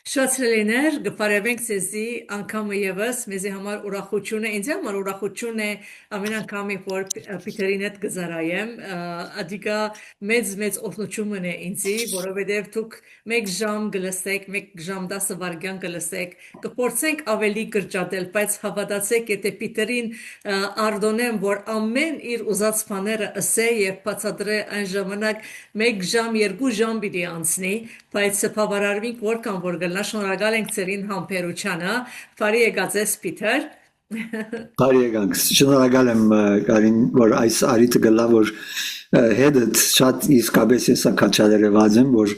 Շացրելիներ, գպարևենք ձեզի անգամը եվս, մեզի համար ուրախություն է, ինձ համար ուրախություն է ամեն անգամի, որ Պիթերին հետ գզարայեմ, ադիգա մեծ օգնություն է ինձի, որովհետև դուք մեկ ժամ գլսեք, մեկ ժամ 10 վայրկյան գլսեք, կփորձենք ավելի կրճատել, բայց հավատացեք, եթե Պիթերին արդոնեմ, որ ամեն իր ուզած բաները ըսե եւ բացատրե այն ժամանակ մեկ ժամ, երկու ժամ պիտի անցնի, բայց բավարարվենք որքան որ գլնա շնորհակալ ենք ձերին համբերությանը բարի եկածես Պիթեր Բարի եկանք շնորհակալ եմ Կարին որ այս արիտը գլա որ հետդ շատ իսկապես էսա կաչալերված եմ որ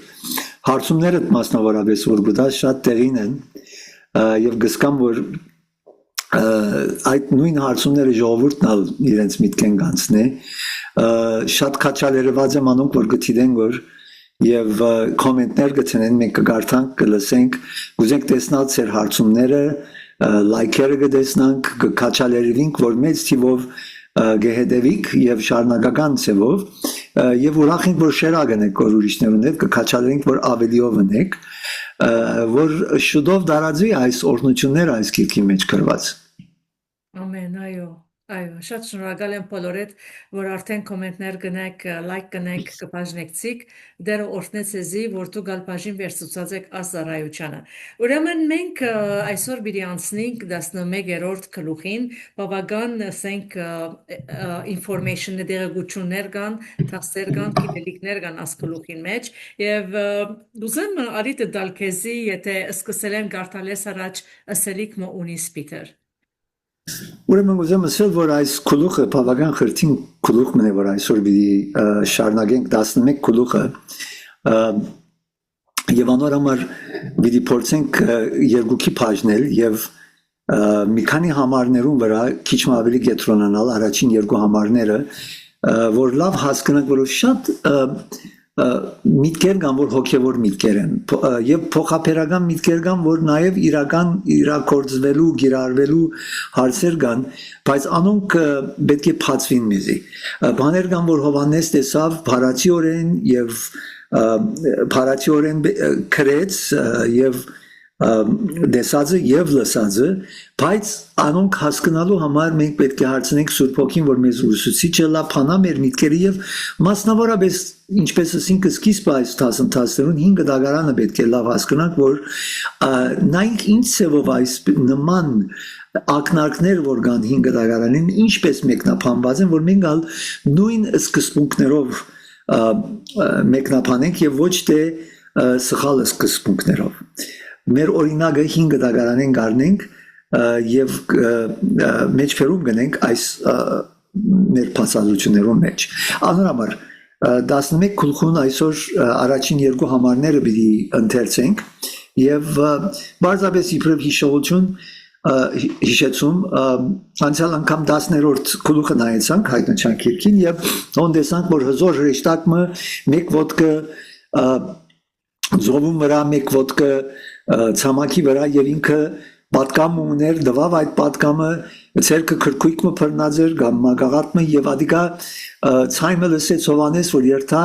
հարցումներդ մասնավորապես որ գտա շատ տեղին են եւ գսկամ որ այդ նույն հարցումները ժողովուրդն ալ իրենց միտքեն կանցնի շատ կաչալերված եմ անոնք որ գտիդեն որ Եվ կոմենտներ գտնեն մենք կգարտանք կլսենք ուզենք տեսնալ ձեր հարցումները լայքերը կտեսնանք կքաչալերվինք որ մեծ թիվով գեհդեվիկ եւ շարունակական ցևով եւ ուրախ ենք որ շերագնեք որ ուրիշներուն հետ կքաչալերենք որ ավելիով ունեք որ շուտով դարածի այս օրնությունները այս քիքի մեջ գրված Ամեն այո Այո, շատ շնորհակալ եմ բոլորիդ, որ արդեն կոմենտներ գնեք, լայք գնեք, կբաժնեցիք, դերը օրհնեց ձեզի, որ դու գալ բաժին վերցուցած եք ազարայությանը։ Ուրեմն մենք այսօր պիտի անցնենք 11-րդ գլուխին, բավական ասենք information-ը դերակցություններ կան, թասեր կան, գիտելիքներ կան աս գլուխին մեջ, եւ ուզեմ արիտ դալ քեզի, եթե սկսել եմ գարտալես առաջ ասելիք մո ունիս Պիթեր։ Ուրեմն ուզեմ ասել որ այս գլուխը բավական խրթին գլուխն է որ այսօր պիտի շարունակենք 11 գլուխը եւ անոր համար պիտի փորձենք երկուքի բաժնել եւ մի քանի համարներուն վրա քիչ ավելի կենտրոնանալ առաջին երկու համարները որ լավ հասկանանք որ շատ միտքեր կան որ հոգևոր միտքեր են եւ փոխապերական միտքեր կան որ նաեւ իրական իրակորձվելու գիրարվելու հարցեր կան բայց անոնք պետք է բացվին մեզի բաներ կան որ Հովանես տեսավ փարացիորեն եւ փարացիորեն քրեց եւ դեսածը եւ լսածը բայց անոնք հասկանալու համար մենք պետք է հարցնենք Սուրբ Հոգին որ մեզ ուսուցիչը լա փանա մեր միտքերի եւ մասնավորապես ինչպես ասինք սկիզբը այս դասընթացներուն 5 դագարանը պետք է լավ հասկանանք որ նայենք ինչ ծավով այս նման ակնարկներ որ կան 5 դագարանին ինչպես մեկնաբանված են որ մենք ալ նույն սկզբունքներով մեկնաբանենք եւ ոչ թե սխալ սկզբունքներով Մեր օրինակը 5 դագարանեն գարնենք եւ մեջբերում գնենք այս մեր բացատրություններում մեջ անորամար 11 գլխուն այսօր առաջին երկու համարները պիտի ընթերցենք եւ բարձրապես իբրև հիշողություն հիշեցում անցյալ անգամ 10-րդ գլուխը նայեցանք հայտնության քիրքին եւ հոնդեսանք որ հզոր հրեշտակը մեկ ոտքը զովում վրա մեկ ոտքը ցամաքի վրա եւ ինքը պատկամ ուներ դվավ այդ պատկամը ցերկը քրկույկը բռնածեր կամ մագաղատը եւ ադիգա ցայմը լսեց Հովանես որ երթա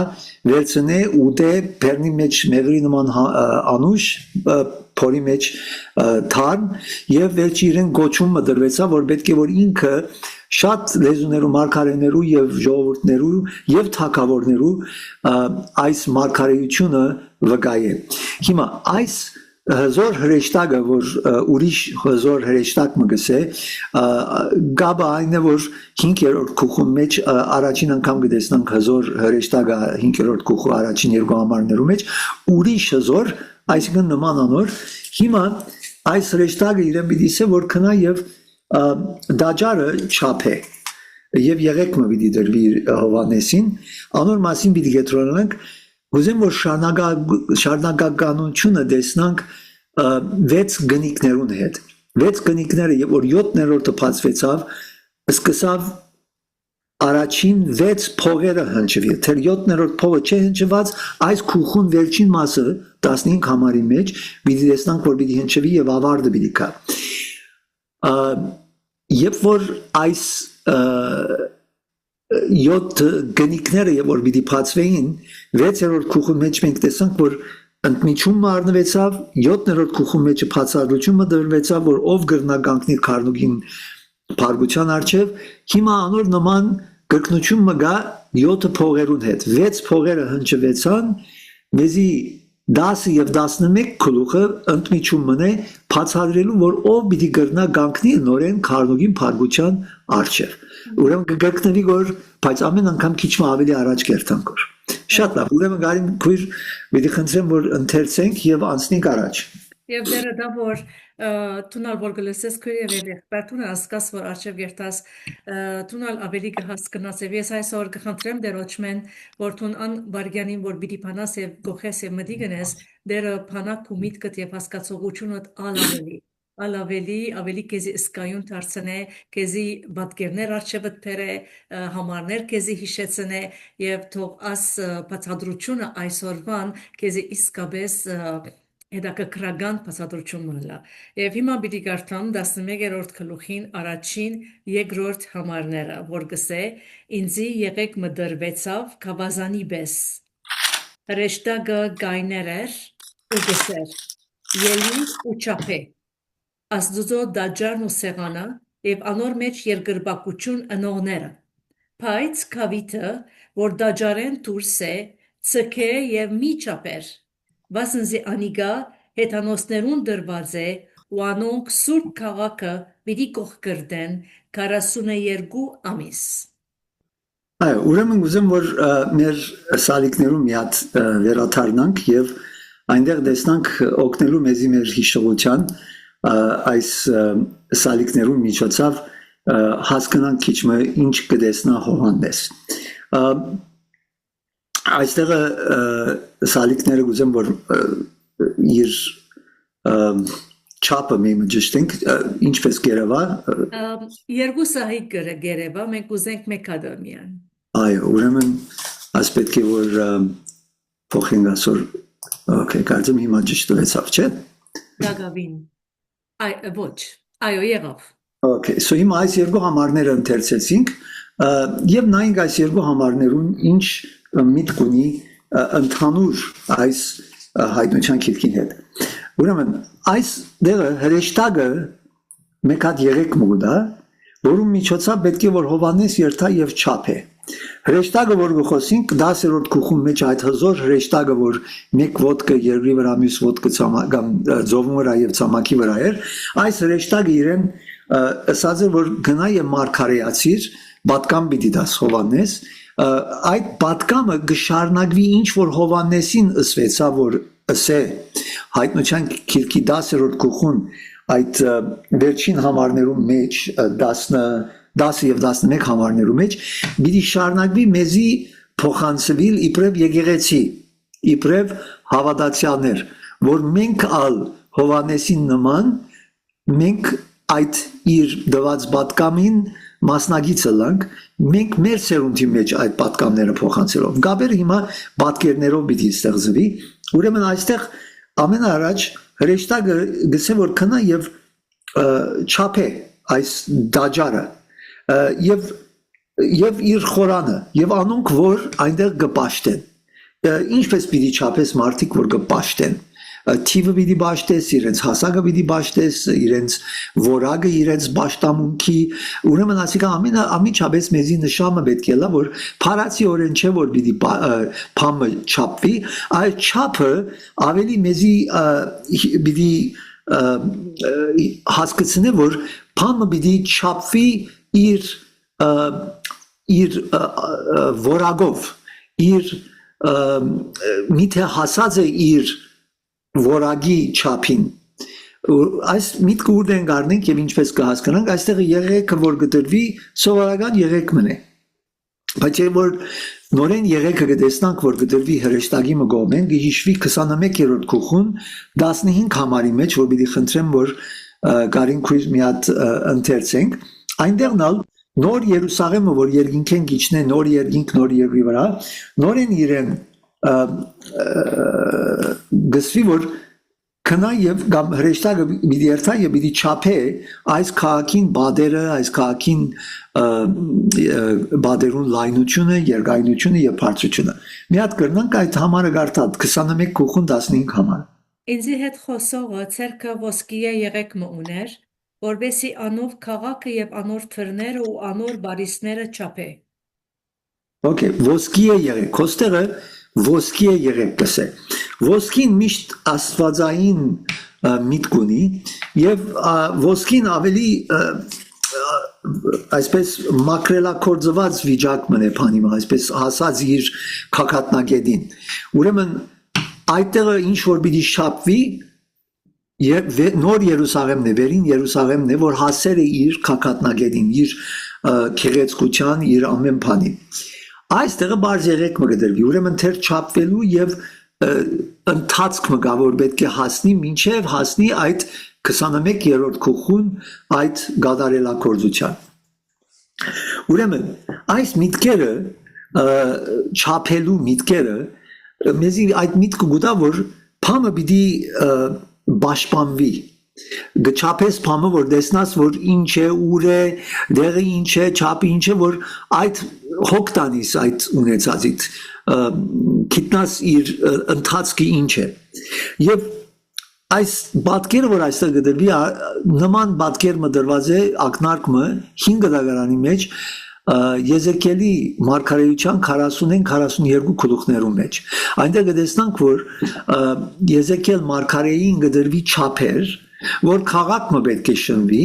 վերցնե ուտե բեռնի մեջ մեղրի նման անուշ փորի մեջ թարմ եւ վերջ իրեն գոչումը դրվեցա որ պետք է որ ինքը շատ լեզուներու մարգարեներու եւ ժողովուրդներու եւ թագավորներու այս մարգարեությունը վկայե հիմա այս հզոր հրեշտակը որ ուրիշ հզոր հրեշտակ մգսե գաբա այն է որ 5-րդ գլխում մեջ առաջին անգամ գտեսնանք հզոր հրեշտակը 5-րդ գլխու առաջին երկու համարներու մեջ ուրիշ հզոր այսինքն նման անոր հիմա այս հրեշտակը իրեն պիտի ասե որ քնա եւ դաջարը չափե եւ եղեգը պիտի դրվի Հովանեսին անոր մասին պիտի գետրոնանք Ուզեմ որ շարունակականությունը տեսնանք 6 գնիկներուն հետ 6 գնիկները եւ որ 7-րդը բացվեցավ սկսավ առաջին 6 փողերը հնչվի թե 7-րդ փողը չէ հնչված այս քուխուն վերջին մասը 15 համարի մեջ պիտի տեսնանք որ պիտի հնչվի եւ ավարտը պիտի կա երբ որ այս 7 գնիկները եւ որ պիտի բացվեին 6-րդ քուխու մեջ մենք տեսանք որ ընդմիջումը առնվեցավ 7-րդ գլխում մեջ բացառությունը դրվեցավ որ ով գրնագանքնի քարնուգին բարգության արչև հիմա անոր նման կրկնություն մգա 7 փողերուն հետ 6 փողերը հնչվեցան մեզի 10 եւ 11 գլուխը ընդմիջումն է բացառելու որ ով պիտի գրնա գանքնի նորեն քարնուգին բարգության արչև ուրեմն կգտնվի որ բայց ամեն անգամ քիչ ավելի առաջ կերտանք որ շատ լավ ուրեմն գարին քույր պիտի խնդրեմ որ ընթերցենք եւ անցնենք առաջ Եվ դերը դա որ տունալ որ գլսես քույր եւ բերտուն ասկաս որ արչեւ երտաս տունալ ավելի կհասկնաս եւ ես այսօր կխնդրեմ դերոճմեն որ տուն ան բարգյանին որ պիտի փանաս եւ գողես եւ մտի գնես դերը փանակ ու միտքդ եւ հասկացողությունդ ավելի քեզի սկայուն դարձնե քեզի բادگերներ արչեւդ բերե համարներ քեզի հիշեցնե եւ թող աս բացադրությունը այսօրվան քեզի իսկապես հետաքրքրական բացատրություն մնա եւ հիմա պիտի կարդամ 11-րդ գլուխին առաջին երկրորդ համարները որ գսե ինձի եղեք մդրվեցավ կավազանի պես հրեշտակը գայներեր ու գսեր ելի ու չափե Աստուծո դաջարն ու սեղանը եւ անոր մեջ երկրպագություն ընողները բայց քավիթը որ դաջարեն դուրս է ցկե եւ մի չափեր վասնզի անիգա հետանոսներուն դրված է ու անոնք սուրբ քաղաքը պիտի կողքրդեն 42 ամիս այո ուրեմն ուզեմ որ մեր սալիկներում մի հատ վերաթարնանք եւ այնտեղ տեսնանք օգնելու մեզի մեր հիշողության այս սալիկներուն միջոցով հասկանանք քիչ մը ինչ կտեսնա Հովհաննես այստեղ սալիկները գուզեմ որ իր չափը մենք ճշտենք ինչպես գերեվա երկու սահիկ գերեվա մենք ուզենք մեկ ադամյան այո ուրեմն աս պետք է որ փոխենք ասոր օքեյ կարծեմ հիմա ճշտվեցավ չէ Դագավին ոչ այո եղավ Okay, so հիմա այս երկու համարները ընթերցեցինք եւ նայենք այս երկու համարներուն ինչ միտք ունի ընդհանուր այս հայտնության քիլքին հետ։ Ուրեմն այս դերը հրեշտակը մեկ հատ երեք մուգ է, որում միջոցով պետք է որ Հովհաննես երթա եւ չափ է։ Հրեշտակը որ գխոսենք 10-րդ գլխում մեջ այդ հզոր հրեշտակը որ մեկ ոդկը երկրի վրա մյուս ոդկը կամ ձողում վրա եւ ցամաքի վրա էր, այս հրեշտակը իրեն ասած է որ գնա եւ մարգարեացիր պատկամ պիտի դաս Հովհաննես այդ պատկամը գշարնակվի ինչ որ Հովհաննեսին ըսվեցա որ ասե հայտնության քիրքի 10-րդ գլխուն այդ վերջին համարներում մեջ 10 եւ 11 համարներում մեջ պիտի շարնակվի մեզի փոխանցվել իբրև եկեղեցի իբրև հավատացյալներ որ մենք ալ Հովհաննեսին նման մենք այդ իր դված պատկամին մասնագիցը լանք մենք մեր սերունդի մեջ այդ պատկամները փոխանցելով գաբերը հիմա պատկերներով պիտի ստեղծվի ուրեմն այստեղ ամենաառաջ հրեշտակը գսե որ քնա եւ չափե այս դաջարը եւ իր խորանը եւ անոնք որ այնտեղ կպաշտեն ինչպես պիտի չափես մարդիկ որ կպաշտեն թիվը պիտի բաշտես, իրենց հասակը պիտի բաշտես, իրենց որակը, իրենց բաշտամունքի, ուրեմն ասիկա ամիջապես մեզի նշանը պետք է լա, որ փարացիորեն չէ, որ պիտի փամը չափվի, այլ չափը ավելի մեզի պիտի հասկացնե, որ փամը պիտի չափվի իր որակով, իր միթե հասած է իր որագի չափին այս միտքը ուր դեն գարնենք եւ ինչպես կհասկանանք այստեղ եղեքը որ գտրվի սովորական եղեք մնե բայց որ նորեն եղեքը կտեսնանք որ գտրվի հրեշտակի մգոմեն գիշվի 21-րդ գլխուն 15 համարի մեջ որ պիտի խնդրեմ որ գարին քույր մի հատ ընթերցենք այնտեղնալ նոր Երուսաղեմը որ երկինքեն գիչնե նոր երկինք նոր երկրի վրա նորեն իրեն գսվի որ քնա եւ կամ հրեշտակը մի երթա եւ մի չափե այս քաղաքին բادرը այս քաղաքին բادرուն լայնությունը երկայնությունը եւ բարձրությունը մի հատ կրնանք այդ համարը գարտա 21:15 համար Ինձի հետ խոսողը ցերկը ոսկիե եղեք մուներ, որբեսի անով քաղաքը եւ անոր թրները ու անոր բարիսները չափե։ Okay, ոսկիե եղեք, կոստերը ոսկիե եղեք կսե։ Ոսկին միշտ աստվածային միտք ունի եւ ոսկին ավելի այսպես մակրելակորձված վիճակ մնե բանի, այսպես հասած իր քակատնագետին։ Ուրեմն այդտեղը ինչ որ պիտի շապվի նոր Երուսաղեմն է, վերին Երուսաղեմն է, որ հասել է իր քակատնագետին, իր քեղեցկության, իր ամեն բանին։ Այստեղը բարձ եղեք մը գդրվի, ուրեմն թեր չապվելու եւ ընթացք մը գա, որ պետք է հասնի մինչեւ հասնի այդ 21-րդ քուխուն այդ գադարելակորձության։ Ուրեմն այս միտքերը չապելու միտքերը մեզի այդ միտքը գուտա որ փամը պիտի բաշխանվի գչափես փամը որ դեսնաս որ ինչ է ուր է դեղը ինչ է չափը ինչ է որ այդ հոգտանիս այդ ունեցածից գիտնաս իր ընթացքի ինչ է եւ այս բատկերը որ այստեղ գդրվի նման բատկեր մդրված է ակնարկը 5 դագարանի մեջ Եզեկիելի մարգարեության 40-42 գլուխներում մեջ այնտեղ կտեսնանք որ Եզեկիել մարգարեին գդրվի չափեր որ քաղաքը պետք է շնվի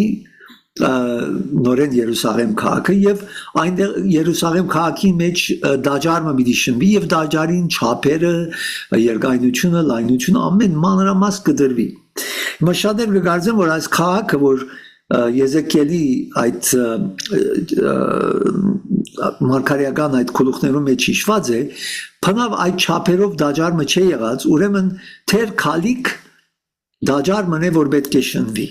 նորեն Երուսաղեմ քաղաքը եւ այնտեղ Երուսաղեմ քաղաքի մեջ դաջարը պիտի շնվի եւ դաջարին չափերը երկայնությունը լայնությունը ամեն մանրամաս կդրվի հիմա շատեր կգարձեն որ այս քաղաքը որ Եզեկիելի այդ մարգարեական այդ գլուխներում մեջ հիշված է բնավ այդ չափերով դաջարը չի եղած ուրեմն թեր քալիք դաջարը որ պետք է շնվի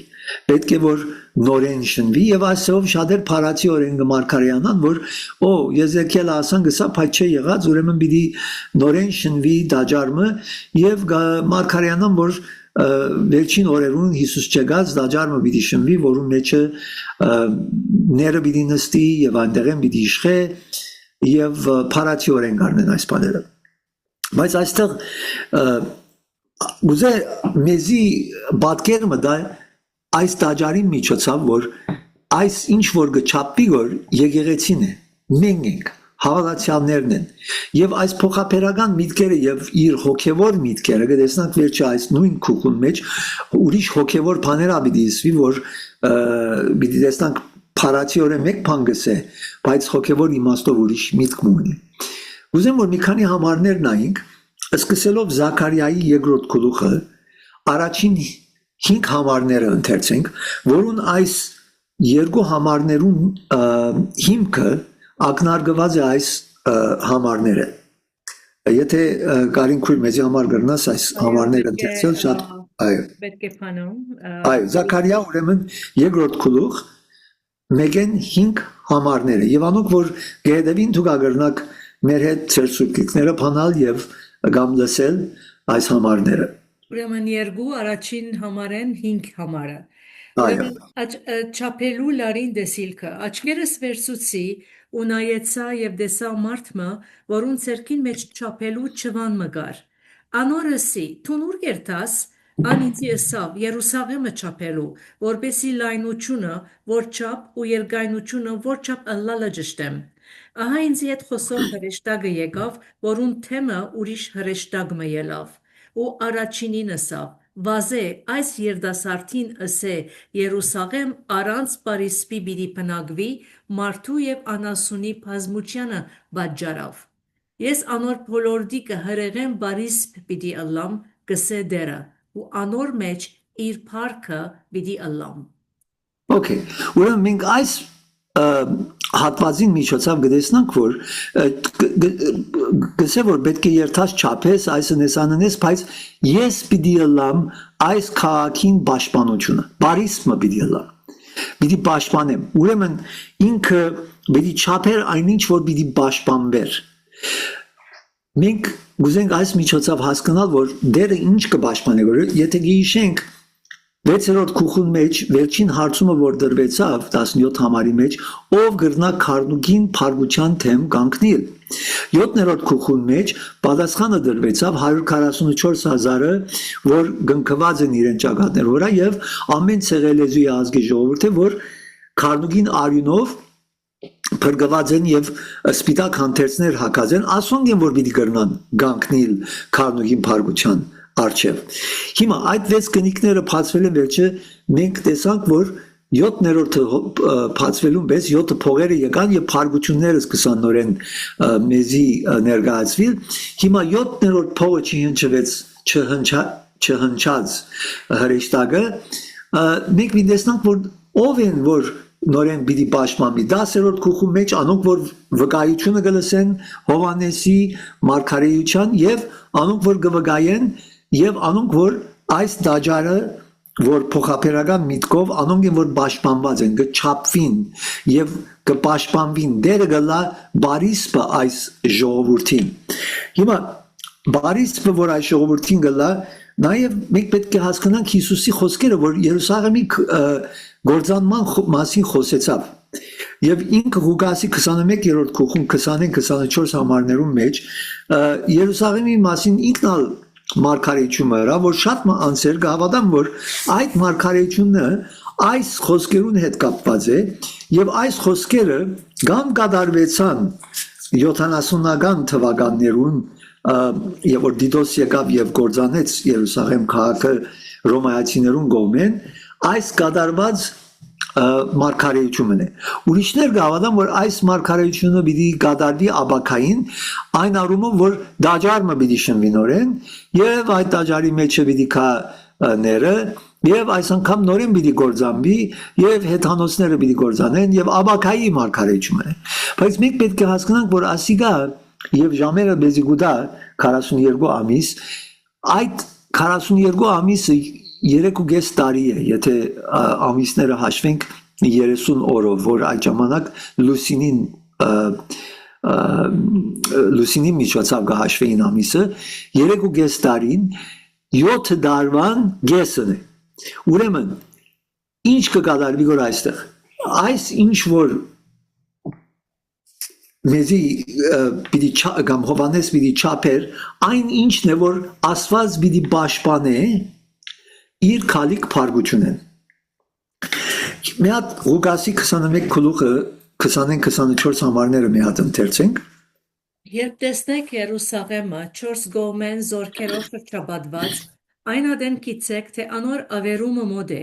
պետք է որ նորեն շնվի եւ այսով շատեր փարացի օրեն կմարգարեանան որ օ Եզեկիելը ասան գսա փայ չի եղած ուրեմն պիտի նորեն շնվի դաջարը եւ մարգարեանան որ վերջին օրերուն Հիսուս չգած դաջարը պիտի շնվի որում մեջը ները պիտի նստի եւ այնտեղեն պիտի իշխե եւ փարացի օրեն գարնեն այս բաները բայց այստեղ ուզե մեզի բատկերը մտա այս դաջարի միջոցով որ այս ինչ որ գչափի որ եկեղեցին է մենք ենք հավատացյալներն են եւ այս փոխապերական միտքերը եւ իր հոգեվոր միտքերը կտեսնանք վերջի այս նույն քուխուն մեջ ուրիշ հոգեվոր բաներ ապիտի իսվի որ պիտի տեսնանք փարացի օրը մեկ բան գսե բայց հոգեվոր իմաստով ուրիշ միտք ունի ուզեմ որ մի քանի համարներ նայենք սկսելով Զաքարիայի երկրորդ գլուխը առաջին 5 համարները ընթերցենք որուն այս երկու համարներուն հիմքը ակնարկված է այս համարները եթե կարին քույր մեզի համար գրնաս այս համարները ընթերցել շատ այո պետք է փանում այո Զաքարիա ուրեմն երկրորդ գլուխ մեգեն 5 համարները եւ անոնք որ գեդևին դուք ագրնակ մեր հետ ծերսուկիկները փանալ եւ գամ լսել այս համարները ուրեմն երկու առաջին համարեն 5 համարը այո չափելու լարին դեսիլքը աչքերս վերցուցի ու նայեցա եւ դեսա մարդը որուն ցերքին մեջ չափելու չվան մգար անորսի թունուր երթաս անիցի ասավ Երուսաղեմը չափելու որբեսի լայնությունը որ չափ ու երկայնությունը որ չափ ըլլալը ճշտեմ ահա ինձ հետ խոսող հրեշտակը եկավ որուն թեմը ուրիշ հրեշտակ մը ելավ ու առաջինին ասավ վազե այս երդասարտին ասե Երուսաղեմ առանց Պարիսպի պիտի բնակվի մարդու եւ անասունի բազմությանը պատճառով ես անոր բոլորդիկը հրեղեն Պարիսպ պիտի ըլլամ կսե դերը ու անոր մեջ իր փառքը պիտի ըլլամ Okay ուրեմն մենք այս հատվածին միջոցով գտեսնանք որ գսե որ պետք է երթաս չափես այսը նեսաննես բայց ես պիտի ըլլամ այս քաղաքին պաշտպանությունը բարիսմը պիտի պաշտպանեմ ուրեմն ինքը պիտի չափեր այնինչ որ պիտի պաշտպանվեր մենք գուզենք այս միջոցով հասկանալ, որ դերը ինչ կպաշտպանի, որ եթե գիշենք 6-րդ քուխուն մեջ վերջին հարցումը որ դրվեցավ 17 համարի մեջ ով գրնա քարնուկին փարգության թեմ կանգնել 7-րդ քուխուն մեջ պատասխանը դրվեցավ 144,000-ը որ գնկված են իրեն ճակատներ վրա եւ ամեն ցեղելեզուի ազգի ժողովուրդը որ քարնուկին արյունով փրկված են եւ սպիտակ հանդերձներ հակած են ասոնք են որ պիտի գրնան կանգնել քարնուկին փարգության Արչև։ Հիմա այդ 6 կնիկները փածվել են վերջը մենք տեսանք որ 7-րդը փածվելուն պես 7 փողերը եկան եւ փարգությունները սկսան նորեն մեզի ներկայացվել։ Հիմա 7-րդ փողը չհնչած հրեշտակը մենք մի տեսնանք որ ով են որ նորեն պիտի պաշտպանի 10-րդ քուխու մեջ անոնք որ վկայությունը գլսեն Հովանեսի մարգարեության եւ անոնք որ գվկայեն Եվ անոնք որ այս դաջարը որ փոխապերական միտքով անոնք են որ պաշտպանված են կչապվին եւ կպաշտպանվին դերը գլա բարիսպը այս ժողովրդին հիմա բարիսպը որ այս ժողովրդին գլա նաեւ մենք պետք է հասկանանք Հիսուսի խոսքերը որ Երուսաղեմի գործանման մասին խոսեցավ Եվ ինքը Ղուկասի 21-րդ քուխում 20-24 համարներում մեջ Երուսաղեմի մասին ինքնալ մարգարեությունը հրա որ շատ անձեր կհավատան որ այդ մարգարեությունը այս խոսքերուն հետ կապված է եւ այս խոսքերը կամ կդարվեցան 70-ական թվականներուն եւ որ Դիդոս եկավ եւ գործանեց Երուսաղեմ քաղաքը ռոմայացիներուն կողմեն այս կդարված մարգարեությունն է ուրիշներ կհավատան որ այս մարգարեությունը պիտի կատարվի աբակային այն առումով որ դաջարը պիտի շնվի նորեն եւ այդ դաջարի մեջ պիտի կա ները եւ այս անգամ նորեն պիտի գործանվի եւ հեթանոսները պիտի գործանեն եւ աբակայի մարգարեությունն է բայց մենք պետք է հասկանանք որ ասիգա եւ ժամերը բեզի գուտա 42 ամիս այդ 42 ամիսը 3.5 տարի է, եթե ամիսները հաշվենք 30 օրով, որ այդ ժամանակ լուսինի միջոցով կհաշվեին ամիսը, 3.5 տարին 7 դարվան գեսն է։ Ուրեմն, ինչ կկատարվի որ այստեղ։ Այս ինչ որ մեզի պիտի կամ Հովանես պիտի չափեր, այն ինչն է որ Աստված պիտի պաշտպանե իր քալիք փարգությունն մի հատ Ղուկասի 21 գլուխը 20-24 համարները մի հատ ընթերցենք Երբ տեսնեք Երուսաղեմը 4 գոմեն զորքերով շրջապատված այն ադեն գիտեք թե անոր ավերումը մոտ է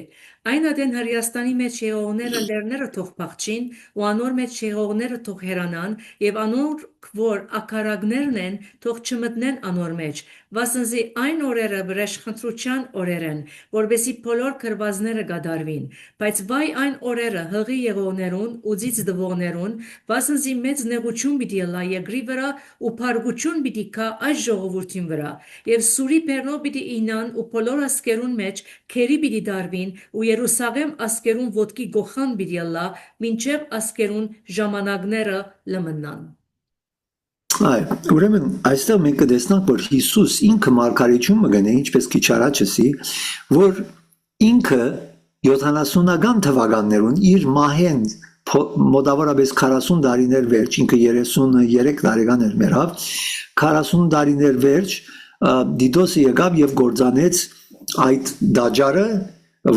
այն ադեն Հրեաստանի մեջ եղողները լեռները թող փախչին ու անոր մեջ եղողները թող հեռանան եւ անոր որ ակարագներն են թող չմտնեն անոր մեջ վասնզի այն օրերը վրեժխնդրության օրեր են որբեսի բոլոր քրվազները գադարվին բայց վայ այն օրերը հղի եղողներուն ու ծից դվողներուն վասնզի մեծ նեղություն պիտի լա երկրի վրա ու փարգություն պիտի կա այս ժողովրդին վրա եւ սուրի բեռնով պիտի ինան ու բոլոր ասկերուն մեջ քերի պիտի դարվին ու Երուսաղեմ ասկերուն ոտքի գոխան պիտի լա մինչեւ ասկերուն ժամանակները լմնան Այ, ուրեմն այստեղ մենք կտեսնանք, որ Հիսուս ինքը մարգարեություն մգնե, ինչպես քիչ առաջսի, որ ինքը 70-ական թվականներուն իր մահեն մոտավորապես 40 տարիներ վերջ, ինքը 33 տարեկան էր մեռավ, 40 տարիներ վերջ Դիդոսը եկավ եւ գործանեց այդ դաջարը,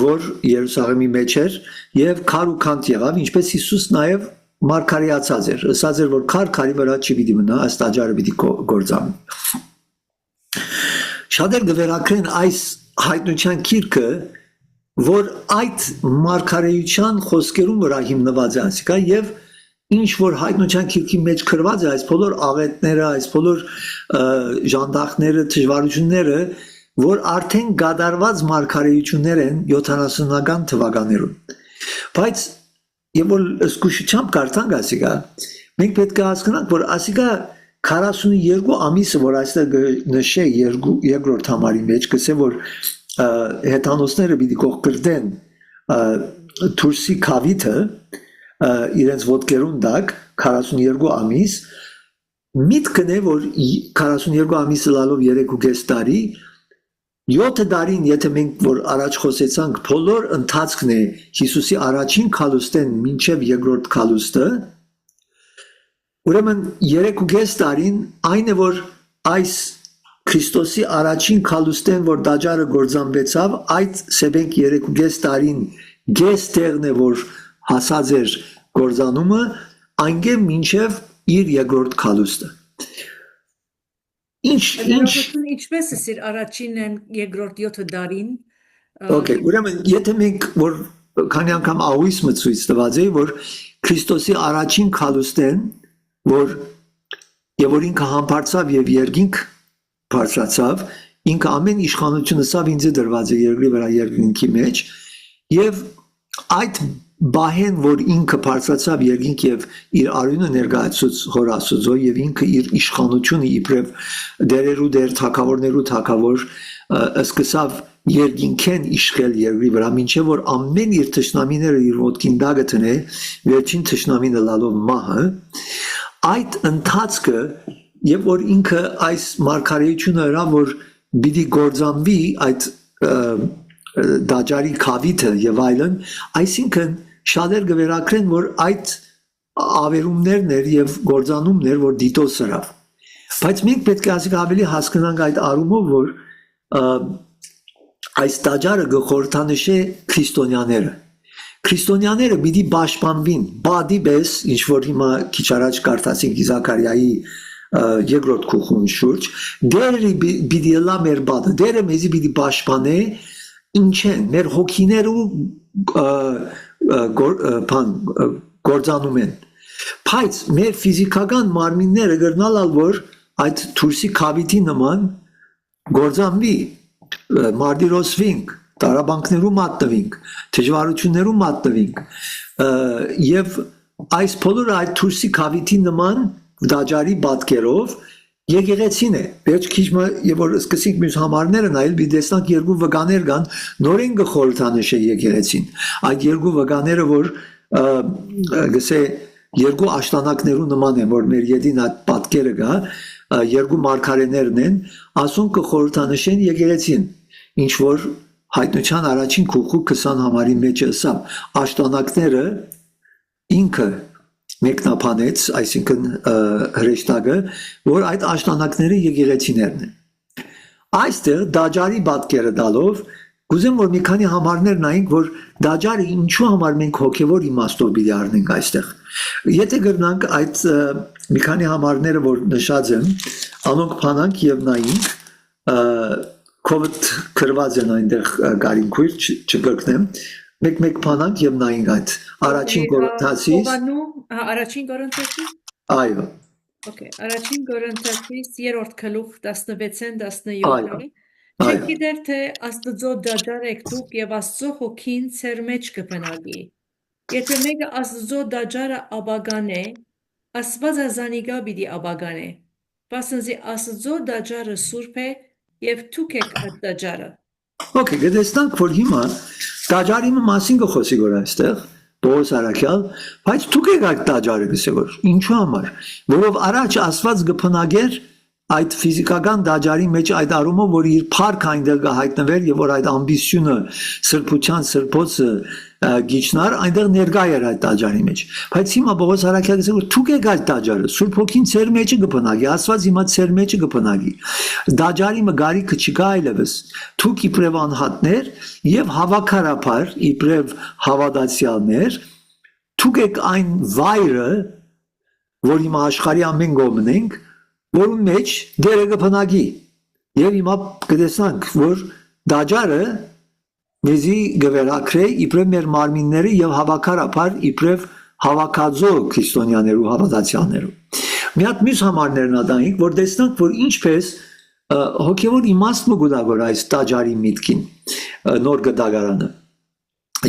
որ Երուսաղեմի մեջ էր եւ քար ու քանտ եղավ, ինչպես Հիսուս նաեւ մարգարեացած էր, ըսած էր, որ քարի վրա չի պիտի մնա, այս տաճարը պիտի գործանի։ Շատեր կվերակրեն այս հայտնության գիրքը, որ այդ մարգարեության խոսքերում վրա հիմնված է ասիկա եւ ինչ որ հայտնության գիրքի մեջ գրված է այս բոլոր աղետները, այս բոլոր ժանդախները, դժվարությունները, որ արդեն գադարված մարգարեություններ են 70-ական թվականներում։ Բայց Եվ որ զգուշությամբ կարդանք ասիկա, մենք պետք է հասկանանք, որ ասիկա 42 ամիսը, որ այստեղ նշե երկրորդ համարի մեջ, կսե, որ հետանոսները պիտի կողկրդեն թուրսի կավիթը, իրենց ոտքերուն դակ, 42 ամիս, միտքն է որ 42 ամիս լալով 3.5 տարի 7 տարին եթե մենք որ առաջ խոսեցանք բոլոր ընթացքն է Հիսուսի առաջին քալուստեն մինչև երկրորդ քալուստը ուրեմն 3.5 տարին այն է որ այս Քրիստոսի առաջին քալուստեն որ դաջարը գործանվեցավ այդ սեբենք 3.5 տարին գես տեղն է որ հասած էր գործանումը այնգե մինչև իր երկրորդ քալուստը ինչ Հրապարակությունը ինչպես է սիր առաջինն երկրորդ 7 դարին Okay, ուրեմն եթե մենք որ քանի անգամ աղույսը ցույց տված է որ Քրիստոսի առաջին քալուստեն որ եւ որ ինքը համբարձավ եւ երկինք բարձրացավ ինքը ամեն իշխանությունը սավ ինձ դրված է երկրի վրա երկինքի մեջ եւ այդ բահեն որ ինքը բարձրացավ երկինք եւ իր արյունը ներկայացուց հոր Աստծո եւ ինքը իր իշխանությունը իբրև դերերու դեր թակավորներու թակավոր սկսավ երկինքեն իշխել երկրի վրա մինչև որ ամեն իր թշնամիները իր ոտքին դագը տնե վերջին թշնամինը լալով մահը այդ ընթացքը եւ որ ինքը այս մարգարեությունը հրա որ պիտի գործանվի այդ դաջարի քավիթը եւ այլն այսինքն շատեր գվերակրեն որ այդ ավերումներն էր եւ գործանումներ որ դիտոս հրավ բայց մենք պետք է ասենք ավելի հասկանանք այդ արումով որ այս դաջարը գխորթանշե քրիստոնյաները պիտի պաշտպանվին բադի պես ինչ որ հիմա քիչ առաջ կարդացինք Զաքարիայի երկրորդ քուխուն շուրջ դերը պիտի լա մեր բադը դերը մեզի պիտի պաշտպանե ինչեն մեր հոգիներու գործանում են բայց մեր ֆիզիկական մարմինները գրնալալ որ այդ թուրսի քավիթի նման գործանվի մարտիրոսվինք տարաբանքներու մատնվինք դժվարություններու մատնվինք եւ այս բոլորը այդ թուրսի քավիթի նման դաջարի պատկերով եկեղեցին է վերջ քիչ եւ որ սկսենք մյուս համարները նայել մի տեսանք երկու վկաներ կան նորեն գխորհրդանշե եկեղեցին այդ երկու վկաները որ գսե երկու աշտանակներու նման են որ մեր յետին այդ պատկերը կա երկու մարգարեներն են ասուն կխորհրդանշեն եկեղեցին ինչ որ հայտնության առաջին քուխու 20 համարի մեջ ասավ աշտանակները ինքը մեկնաբանեց, այսինքն հրեշտակը, որ այդ աշտանակները եկեղեցիներն են։ Այստեղ դաջարի պատկերը տալով, կուզեմ որ մի քանի համարներ նայենք, որ դաջարը ինչու համար մենք հոգևոր իմաստով պիտի առնենք այստեղ։ Եթե գրնանք այդ մի քանի համարները, որ նշած են, անոնք փանանք եւ նայենք, կովդ գրված են այնտեղ գարինքույր չգրկնեմ, մեկ փանանք եւ նայենք այդ առաջին Կորինթացիս առաջին Կորինթացիս այո Okay, առաջին Կորինթացիս 3-րդ գլուխ 16-ն 17-ը Չեք գիտեր թե Աստծո դաջար եք դուք եւ Աստծո հոգին ծեր մեջ կբնակի Եթե մեկը Աստծո դաջարը աբագան է Աստված ազանիգա պիտի աբագան է Վասնզի Աստծո դաջարը սուրբ է եւ դուք եք այդ դաջարը Okay, գտեսնանք որ հիմա դաջարի մասին կխոսի որ այստեղ Պողոս Արաքյալ, բայց դուք եք այդ դաջարը գսե որ ինչու համար որով առաջ Աստված կփնագեր այդ ֆիզիկական դաջարի մեջ այդ արումով որ իր փառք այնտեղ կհայտնվեր եւ որ այդ ամբիցիոնը սրբության սրբոցը գիչնար այնտեղ ներկա էր այդ դաջարի մեջ բայց հիմա Պողոս Արաքյալը ասում որ դուք եք այդ դաջարը Սուրբ Հոգին ծեր մեջը կփնագի Աստված հիմա ծեր մեջը կփնագի դաջարի մգարիքը չկա այլևս դուք իբրև անհատներ եւ հավաքարաբար իբրև հավատացյալներ դուք եք այն վայրը որ հիմա աշխարհի ամեն կողմն ենք որում մեջ դերը կփնագի եւ հիմա կտեսնանք որ դաջարը մեզի գվերակրե իբրև մեր մարմինները եւ հավաքարաբար իբրև հավաքածո քրիստոնյաներու հավատացյալներու մի հատ մյուս համարներն ադայինք որ տեսնանք որ ինչպես հոգեոր իմաստ մգուտա որ այս դաջարի միտքին նոր գդագարանը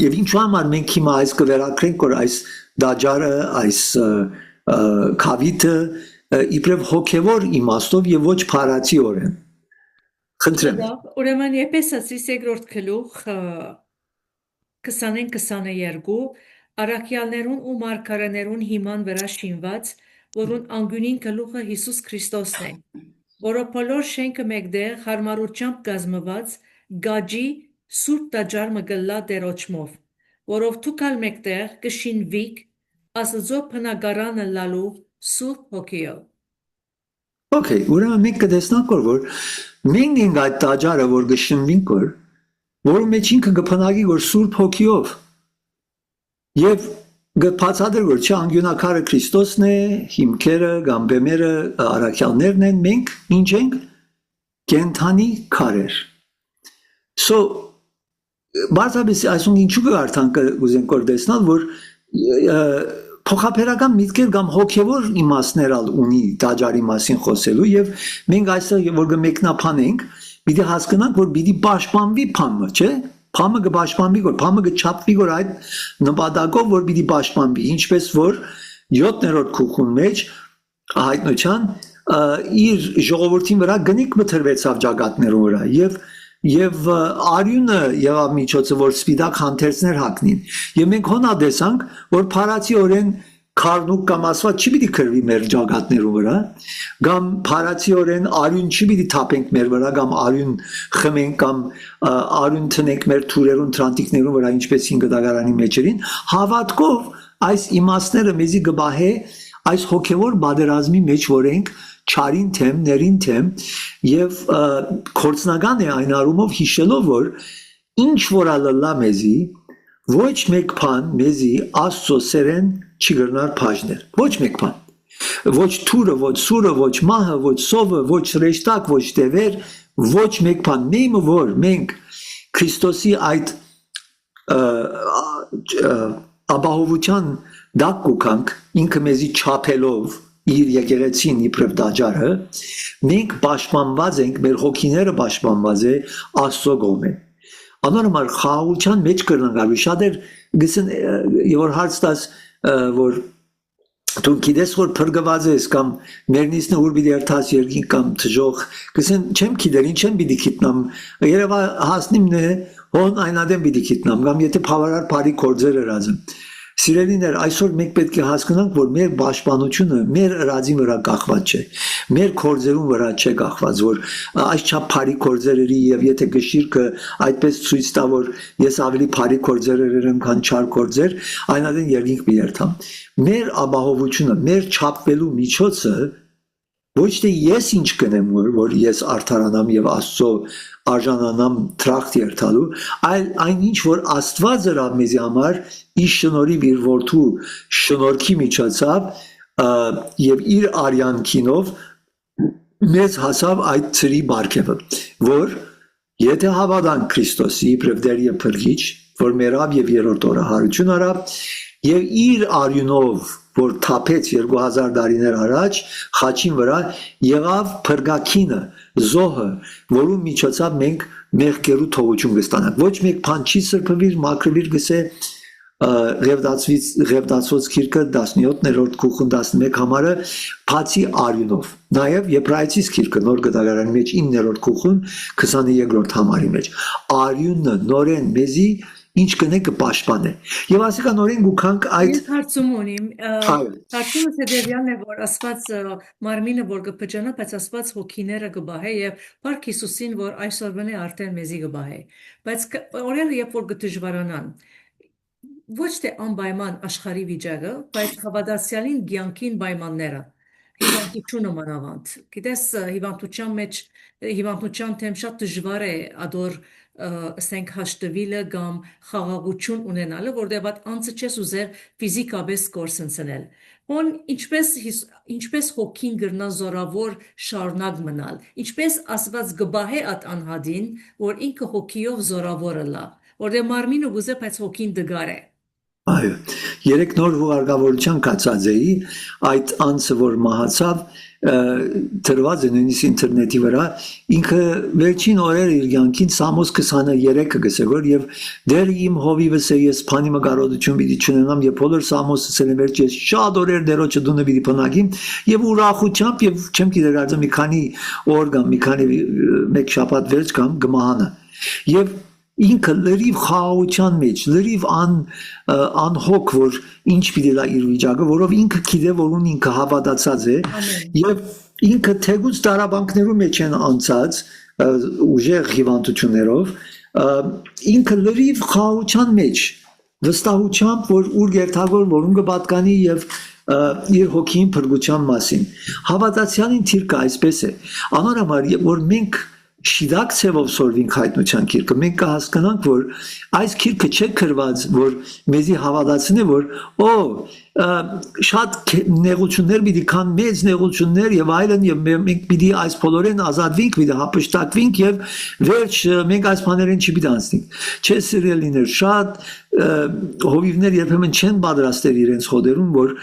եւ ինչու համար մենք հիմա այս կվերակրենք որ այս դաջարը այս քավիթը իբրև հոգևոր իմաստով եւ ոչ փարացիորեն խնդրեմ ուրեմն Եփեսացիս 2-րդ գլուխ 20-22 առաքյալներուն ու մարգարեներուն հիման վրա շինված որուն անգյունին գլուխը Հիսուս Քրիստոսն է, որը բոլոր շենքը մեկտեղ հարմարությամբ կազմված գաջի սուրբ տաճար մգլլա դերոճմով, որով դուքալ մեկտեղ կշինվիք Աստծո բնակարանը լալու սուրբ հոգիով։ Okay, ուրեմն մենք կտեսնանք որ մենք ենք այդ տաճարը, որ գշնվինք որը մեջ ինքը կփնագի որ սուրբ հոգիով եւ գբացադրի որ չանգյունակարը Քրիստոսն է, հիմքերը, գամբեմերը, արաքյաններն են, մենք ինչ ենք կենթանի քարեր։ So բարձրապես այսօր ինչու կարթանք ուզենք որ տեսնալ որ փոխաբերական միտքեր կամ հոգևոր իմաստներ ունի տաճարի մասին խոսելու եւ մենք այստեղ որ կմեկնաբանենք պիտի հասկանանք որ պիտի պաշտպանվի փամը, չէ՞։ Փամը կպաշտպանվի որ փամը կչափվի որ այդ նպատակով որ պիտի պաշտպանվի, ինչպես որ 7-րդ քուխուն մեջ հայտնության իր ժողովրդին վրա գնիկ մթրվեցավ ջագատներու վրա եւ արյունը եղավ միջոցը որ սպիտակ հանդերձներ հագնին եւ մենք հոնա տեսանք որ փարացիորեն քարնուկ կամ ասված չի պիտի քրվի մեր ջագատներու վրա կամ փարացիորեն արյուն չի պիտի թափենք մեր վրա կամ արյուն խմենք կամ արյուն տնենք մեր թուրերուն տրանտիկներուն վրա ինչպես 5 դագարանի մեջերին հավատքով այս իմաստները մեզի գբահե այս հոգևոր բادرազմի մեջ որ ենք չարին թեմ, ներին թեմ եւ կորցնական է այն առումով հիշելով որ ինչ որ ալլա մեզի ոչ մեկ բան մեզի Աստծո սերեն չի գրնար բաժներ ոչ մեկ բան ոչ թուրը ոչ սուրը ոչ մահը ոչ սովը ոչ ռեշտակ ոչ դևեր ոչ մեկ բան նույնը որ մենք Քրիստոսի այդ ապահովության դակ կուքանք ինքը մեզի չափելով իր եկեղեցին իբրև դաջարը մենք պաշտպանված ենք մեր հոգիները պաշտպանված է Աստծո կողմէ անորմալ խաղաղության մեջ կրնանալու շատ էր գսեն որ հարց տաս որ դու գիտես որ փրկված ես կամ մերնիսն ուր պիտի երթաս երկին կամ թժող գսեն չեմ գիտեր ինչ եմ պիտի գիտնամ երևա հասնիմն է հոն այնադեմ պիտի գիտնամ կամ եթե բավարար բարի կորձեր երազեմ Սիրելիներ, այսօր մենք պետք է հասկանանք, որ մեր պաշտպանությունը մեր ռազի վրա կախված չէ, մեր կորձերուն վրա չէ կախված, որ այսչափ բարի կորձերերի եւ եթե գշիրքը այդպես ցույց տա, որ ես ավելի բարի կորձեր եմ, քան չար կորձեր, այնադեն երկինք մի երթամ։ Մեր ապահովությունը, մեր չափվելու միջոցը ոչ թե ես ինչ կնեմ, որ ես արդարանամ եւ Աստծո արժանանամ տրախտ երթալու, այլ այնինչ որ Աստված ըրավ մեզի համար իր շնորհիվ իր որդու շնորհքի միջոցով եւ իր արյանքինով մեզ հասավ այդ ծրի բարգեւը, որ եթե հավատանք Քրիստոսի իբրև դեր եւ փրկիչ, որ մերավ եւ երրորդ օրը հարություն արավ եւ իր արյունով որ թափեց 2000 տարիներ առաջ խաչին վրա եղավ փրկակինը զոհը որում միջոցով մենք մեղքերու թողություն կստանանք ոչ մեկ բան չի սրբվիր մաքրվիր գսե Ղևտացոց գիրքը 17-րդ քուխուն 11 համարը բացի արյունով նաև Եբրայեցիս գիրքը նոր գտագարանի մեջ 9-րդ քուխուն 22-րդ համարի մեջ արյունը նորեն մեզի ինչ կնե կպաշտպանե եւ ասիկա նորեն գուքանք այդ հարցում ունիմ հարցումը սեդերյանն է որ ասված մարմինը որ կփճանա բայց ասված հոգիները կբահե եւ Փարք Հիսուսին որ այսօրվանե արդեն մեզի կբահե բայց օրերը երբ որ կդժվարանան ոչ թե անպայման աշխարհի վիճակը բայց հավատացյալին ցանկին պայմանները հիվանդությունը մանավանդ գիտես հիվանդության թեմ շատ դժվար է ադոր ասենք հաշտվելը կամ խաղաղություն ունենալը, որտեղ այդ անձը չես ուզեր ֆիզիկապես կորսնցնել։ Ոնց ինչպես հոգին գրնա զորավոր շարունակ մնալ, ինչպես ասված գբահե այդ անհադին, որ ինքը հոգիով զորավորը լա, որտեղ մարմինը գուզե, բայց հոգին դգար է։ Այո, երեք նոր հուղարկավորության կացած էի, այդ անձը որ մահացավ, դրված է նույնիսկ ինտերնետի վրա, ինքը վերջին օրեր իր կյանքին Սամոս 23-ը գսեգոր եւ դեր իմ հովիվս է ես փանի մգարոդություն պիտի չունենամ եւ բոլոր Սամոսը ցելեմեր ես շատ օրեր դերոջը դունը պիտի փնագիմ եւ ուրախությամբ եւ չեմ գիտեր արդյոք մի քանի օր կամ մի քանի մեկ շաբաթ վերջ կամ գմահանը եւ ինքը լրիվ խաղաղության մեջ, լրիվ անհոգ, որ ինչ պիտի լա իր վիճակը, որով ինքը գիտե, որուն ինքը հավատացած է, Ամեն։ եւ ինքը թեգուց դարաբանքներու մեջ են անցած ուժեղ հիվանդություններով, ինքը լրիվ խաղաղության մեջ, վստահությամբ, որ ուր երթագոր, որուն կպատկանի եւ իր հոգին փրկության մասին։ Հավատացյալին թիրքը այսպես է։ Անորոշ որ մենք շիդակ ցևով սորվինք հայտնության քիրքը, մենք կհասկանանք, որ այս քիրքը չէ գրված, որ մեզի հավատացնի, որ շատ նեղություններ պիտի կան, մեծ նեղություններ եւ այլն, եւ մենք պիտի այս բոլորեն ազատվենք, պիտի հապշտակվենք եւ վերջ մենք այս բաներեն չպիտի անցնենք։ Չէ, սիրելիներ, շատ հովիվներ երբեմն չեն պատրաստել իրենց հոդերուն, որ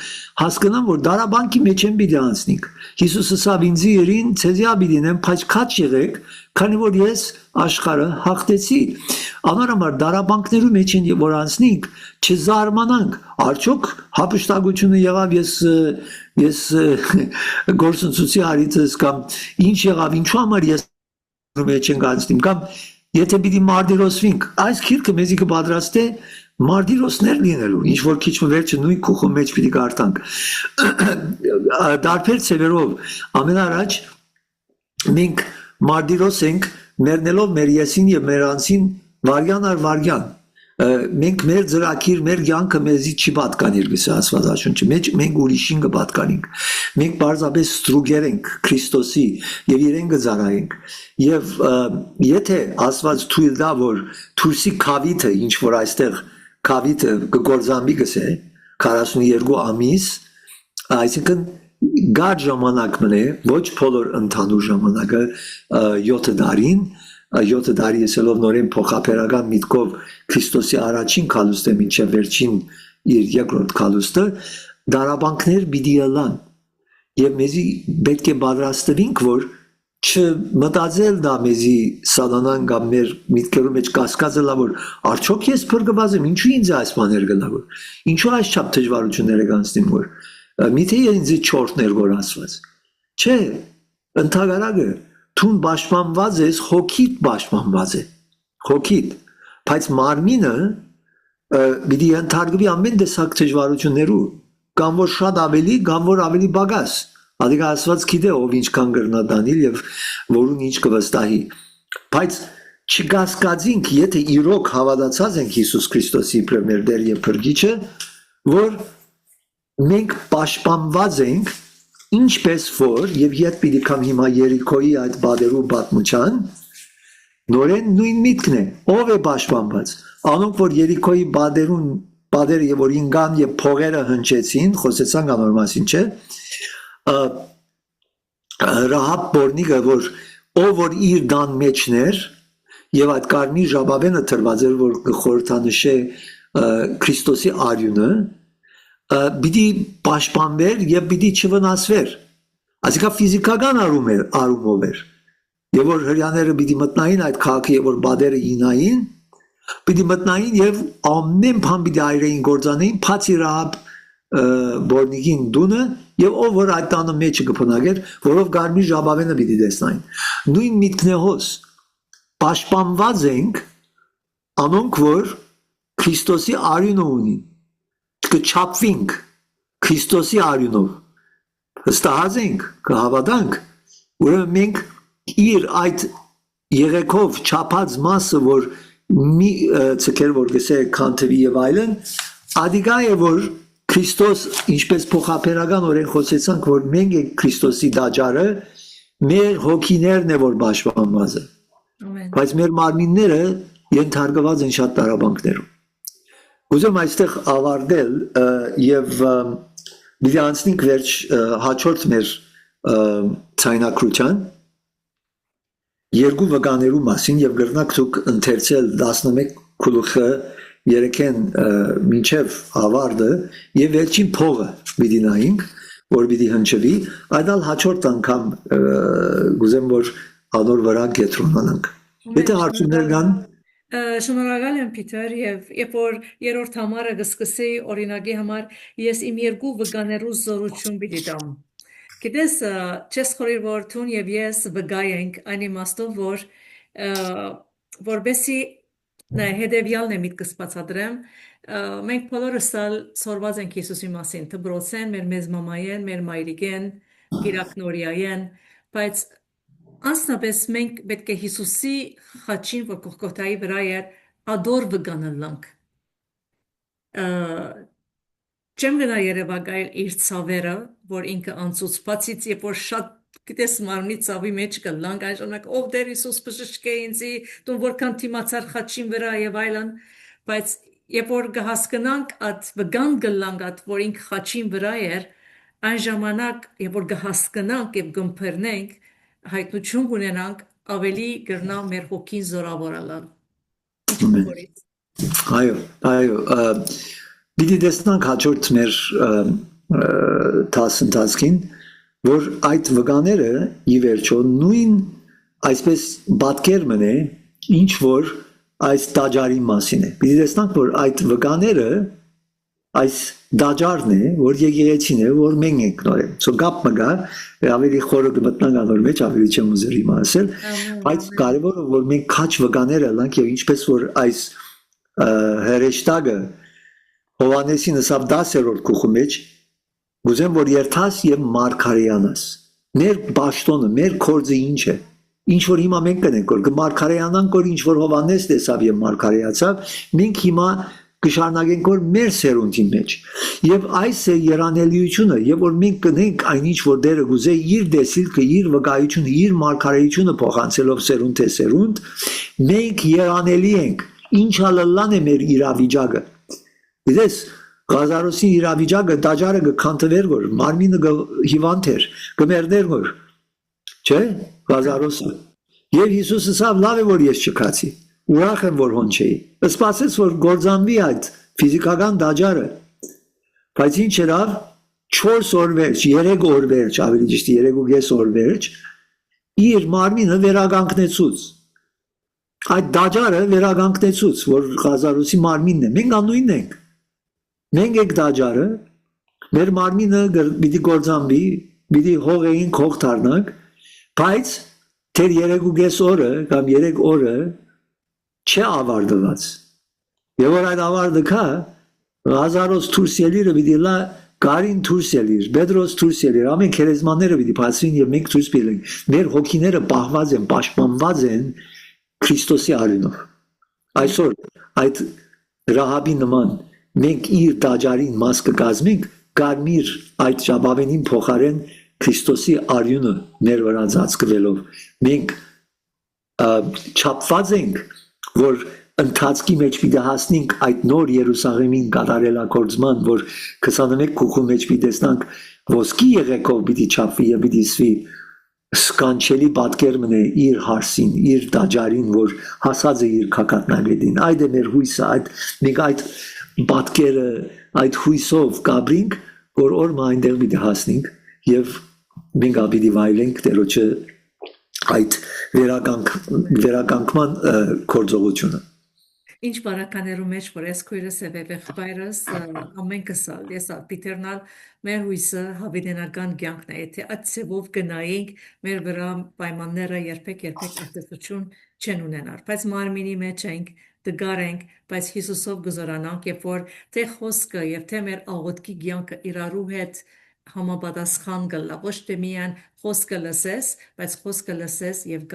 հասկանան, որ դարաբանկի մեջ են պիտի անցնենք։ Հիսուսը ասավ ինձի երին ցեզիա պիտինեմ, բայց քաչ եղեք, քանի որ ես աշխարհը հաղթեցի։ Անորոշ դարաբանկներու մեջ են որ անցնենք, չզարմանանք, արդյոք հապշտակությունը եղավ ես գործընծուցի հարիցս կամ ինչ եղավ, ինչու համար ես մեջ ենք անցնում, կամ եթե պիտի մարտիրոսվենք, այս քիրքը մեզի կպատրաստե մարտիրոսներ լինելու, ինչ որ քիչ վերջը նույն քուխը մեջ պիտի գարտանք։ Դարբեր ցևերով ամենառաջ մենք մարտիրոս ենք մեռնելով մեր եսին եւ մեր անձին վարյան առ վարյան։ Մենք մեր ծրագիր, մեր կյանքը մեզի չի պատկանիր գսա Աստվածաշունչը, մենք ուրիշին կպատկանենք։ Մենք բարձրապես ստրուգեր ենք Քրիստոսի եւ իրեն կզարայենք։ Եվ եթե Աստված թույլ տա, որ թուրսի քավիթը, ինչ որ այստեղ քավիթը կգործամի գսե 42 ամիս, այսինքն գար ժամանակ մնե, ոչ բոլոր ընդհանուր ժամանակը 7 տարին, 7 տարի եսելով նորեն փոխապերական միտքով Քրիստոսի առաջին քալուստը մինչև վերջին իր երկրորդ քալուստը դարաբանքներ պիտի ելան եւ մեզի պետք է պատրաստվենք, որ չմտածել դա մեզի սատանան կամ մեր միտքերու մեջ կասկածը լա, որ արդյոք ես փրկված եմ, ինչու ինձ այս բաներ գլավոր, ինչու այս չափ դժվարություններ կանցնեմ, որ միթե ինձ չորտներ որ ասված, չէ, ընդհանրակը Թուն պաշտպանված ես, հոգիդ պաշտպանված է, հոգիդ, բայց մարմինը պիտի ընդհարգվի ամեն տեսակ դժվարություններու, կամ որ շատ ավելի, կամ որ ավելի բագաս, adică Աստված գիտե ով ինչքան կրնա դանել եւ որուն ինչ կվստահի, բայց չկասկածենք, եթե իրոք հավատացած ենք Հիսուս Քրիստոսի իբր մեր Տեր եւ Փրկիչը, որ մենք պաշտպանված ենք ինչպես որ եւ իդ պիտի կամ հիմա Երիքոյի այդ բادرու պատմության նորեն նույն միտքն է ով է պաշտպանված անոնք որ Երիքոյի բادرը եւ որ ինգան եւ փողերը հնչեցին խոսեցան անոր մասին չէ Ռահաբ բորնիկը որ ով որ իր դան մեջներ եւ այդ կարմիր ժաբավենը թրված էր որ խորհրդանշե Քրիստոսի արյունը պիտի պաշտպանվեր եւ պիտի չվնասվեր այսինքն ֆիզիկական արումով էր եւ որ հрьяաները պիտի մտնային այդ քաղաքի եւ որ բادرը ինային պիտի մտնային եւ ամեն բան պիտի այրեին գործանեին բացի Ռահաբ բորնիկին դունը եւ ով որ այդ տանը մեջը կփնագեր որով կարմիր ժաբավենը պիտի տեսնային նույն միտքն է հոս պաշտպանված ենք անոնք որ Քրիստոսի արյունը ունին կչապվենք Քրիստոսի արյունով հստահած ենք կհավատանք ուրեմն մենք իր այդ եղեքով չափած մասը որ մի ցկեր որ գսե կանթվի եւ այլն ադիգա է որ Քրիստոս ինչպես փոխապերական օրեն խոսեցանք որ մենք ենք Քրիստոսի դաջարը մեր հոգիներն է որ պաշտպանված է ամեն բայց մեր մարմինները ենթարկված են շատ տարաբանքներով Ուզում այստեղ ավարտել եւ դիտի անցնենք վերջ հաջորդ մեր ցայնակրության երկու վկաներու մասին եւ գրնակ ցուկ ընթերցել 11 քուլուխը երեքեն մինչև ավարտը եւ վերջին փողը պիտի նայենք որ պիտի հնչվի այդալ հաջորդ անգամ գուզեմ որ անոր վրա կետրոնանանք եթե հարցումներ կան Շնորհակալ եմ Պիտեր եւ երբ որ երրորդ համարը կսկսի օրինակի համար ես իմ երկու վկաներու զորություն պիտի տամ Գիտես չես խորիր որ թուն եւ ես վկայ ենք այն իմաստով որ որբեսի Նայ հետևյալն է միտքս բացատրեմ մենք բոլորս ալ սորված ենք Հիսուսի մասին դբրոցեն մեր մեծ մամայեն մեր մայրիկեն գիրակնորիայեն բայց անցնապես մենք պետք է Հիսուսի խաչին որ Գողգոթայի վրա էր ադոր վգանալանք չեմ գնա Երևակայել իր ցավերը որ ինքը անցուցվածից երբ որ շատ գիտես մարմնի ցավի մեջ կլանք այն ժամանակ ով դեր Հիսուս բժշկե ինձի դու որքան թիմացար խաչին վրա եւ այլն բայց երբ որ կհասկանանք at վգան գլանք at որ ինքը խաչին վրա էր այն ժամանակ երբ որ կհասկանանք եւ կմփռնենք հայտնություն կունենանք ավելի գրնա մեր հոգին զորավորալալ Ամեն Այո, այո, պիտի տեսնանք հաջորդ մեր դասընթացին, որ այդ վկաները ի վերջո նույն այսպես պատկերն է, ինչ որ այս դաջարի մասին է։ Պիտի տեսնանք, որ այդ վկաները այս դաջարն է, որ եկեղեցին է, որ մենք ենք նորեն։ So գապ մգա, ավելի խորը կմտնանք անոր մեջ, ավելի չեմ ուզել իմացել, բայց կարևորը որ մենք քաչ վկաները լանք եւ ինչպես որ այս հերեշտագը Հովանեսին ասավ 10-րդ գլխի մեջ գուզեմ որ երթաս եւ մարգարեանաս մեր ճաշտոնը մեր կորձը ինչ է ինչ որ հիմա մենք կնենք որ մարգարեանանք որ ինչ որ Հովանես տեսավ եւ մարգարեացավ մենք հիմա կշարունակենք որ մեր սերունդի մեջ եւ այս է երանելիությունը եւ որ մենք կնենք այնինչ որ դերը գուզե իր դեսիլքը իր վկայությունը իր մարգարեությունը փոխանցելով սերունդ թե սերունդ մենք երանելի ենք ինչ ալլան է մեր իրավիճակը Գիտես, Ղազարոսի իրավիճակը դաջարը կքանթվեր որ մարմինը հիվանդ էր, կմեռներ որ, չէ, Ղազարոսը։ Եվ Հիսուսը ասավ լավ է որ ես չքացի, ուրախ եմ որ հոն չէի։ Սպասեց որ գործանվի այդ ֆիզիկական դաջարը։ Բայց ինչ երավ 4 օր վերջ, 3 օր վերջ, ավելի ճիշտ 3.5 օր վերջ, իր մարմինը վերագանքնեցուց։ Այդ դաջարը վերագանքնեցուց, որ Ղազարոսի մարմինն է, մենք անույնն ենք։ Մենք ենք դաջարը, մեր մարմինը պիտի գործանվի, պիտի հողեին քող դառնանք, բայց թեր 3.5 օրը կամ 3 օրը չէ ավարտված։ Եվ որ այդ ավարտը կա, Ղազարոս դուրս ելիրը պիտի լա Կարին դուրս ելիր, Պետրոս դուրս ելիր, ամեն քերեզմանները պիտի բացվին եւ մենք դուրս բերենք։ Մեր հոգիները պահված են, պաշտպանված են Քրիստոսի արյունով։ Այսօր այդ Ռահաբի նման մենք իր դաջարին մաս կկազմենք, կարմիր այդ ժապավենին փոխարեն Քրիստոսի արյունը մեր վրա ծածկվելով։ Մենք չափված ենք, որ ընթացքի մեջ պիտի հասնենք այդ նոր Երուսաղեմին կատարելագործման, որ 21 գլխի մեջ պիտի տեսնանք ոսկի եղեքով պիտի չափվի եւ պիտի սվի սկանչելի պատկերն է իր հարսին, իր դաջարին, որ հասած է իր քակատնագետին։ Այդ է մեր հույսը, մենք այդ պատկերը, այդ հույսով կաբրինք, որ օրը այնտեղ պիտի հասնենք եւ մենք պիտի վայելենք Տերոջը այդ վերականգնման գործողությունը։ Ինչ բարականերու մեջ որ ես քույրս եւ եղբայրս ամենքս ես Պիտերնալ մեր հույսը հավիտենական կյանքն է եթե այդ ծևով գնայինք մեր վրա պայմանները երբեք արտասություն չեն ունենար բայց մարմինի մեջ ենք դգար ենք բայց Հիսուսով գզորանանք երբ որ թե խոսքը եւ թե մեր աղոթքի կյանքը իրարու հետ համապատասխան գլա ոչ թե միայն խոսքը լսես բայց խոսքը լսես եւ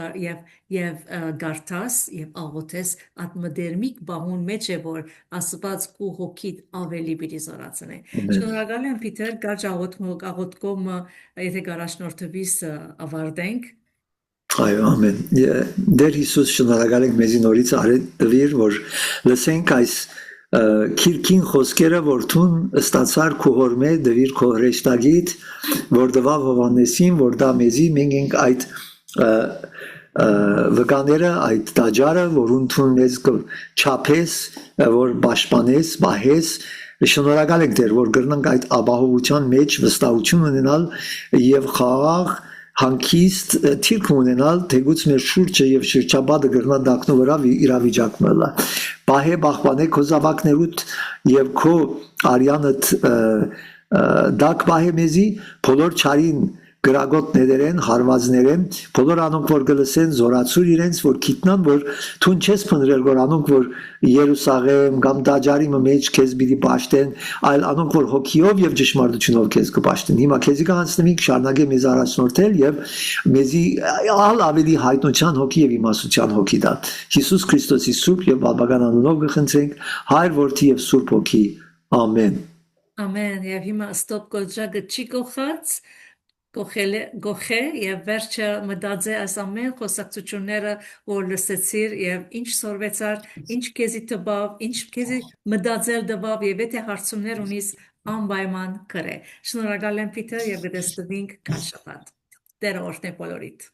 գարտաս եւ աղոթես ատմդերմիկ բահուն մեջ է որ Աստված քո հոգիդ ավելի պիտի զորացնի շնորհակալ եմ Պիտեր գարջ աղոթքով եթե գարաշնորթվիս ավարտենք Այո, ամեն։ Դեր Հիսուս շնորհակալ ենք մեզի նորից արեցիր, որ լսենք այս քիրքին խոսքերը, որ թուն ստացար քո հորմե դվիր քո հրեշտագիտ, որ դվավ Հովանեսին, որ դա մեզի մենք ենք այդ վկաները, այդ դաջարը, որ ունթուն մեզ չափես, որ պաշտպանես, բահես, շնորհակալ ենք դեր, որ գրնանք այդ ապահովության մեջ վստահություն ունենալ եւ խաղաղ հանկիստ թիրք ունենալ թեգուց մեր շուրջը եւ շրջապատը գրնա դակնու վրա իրավիճակնելա բահե բախվանե քո զավակներուտ եւ քո արյանդ դակ բահե մեզի բոլոր չարին գրագոտներեն, հարվածներեն, բոլոր անոնք որ գլսեն զորացուր իրենց որ գիտնան որ թուն չես փնրել որ անոնք որ Երուսաղեմ կամ Դաջարի մեջ քեզ բիդի ճաշտեն, այլ անոնք որ հոգիով եւ ճշմարտությունով քեզ կճաշտեն։ Հիմա քեզի կանցնենք շարունակե մեզ առաջնորդել եւ մեզի ավելի հայտնության հոգի եւ իմաստության հոգի դա։ Հիսուս Քրիստոսի սուրբ եւ բավական անունով կխնդրենք Հայր որդի եւ սուրբ հոգի։ Ամեն։ Ամեն եւ հիմա ստոպ կոճակը չի կողած գողե եւ վերջը մտածե այս ամեն խոսակցությունները որ լսեցիր եւ ինչ սորվեցար ինչ քեզի տբավ ինչ քեզի մտածել տբավ եւ եթե հարցումներ ունիս անպայման կրե շնորհակալ եմ Պիտեր եւ դեստվինք քաշապատ Տերը օրհնե բոլորիդ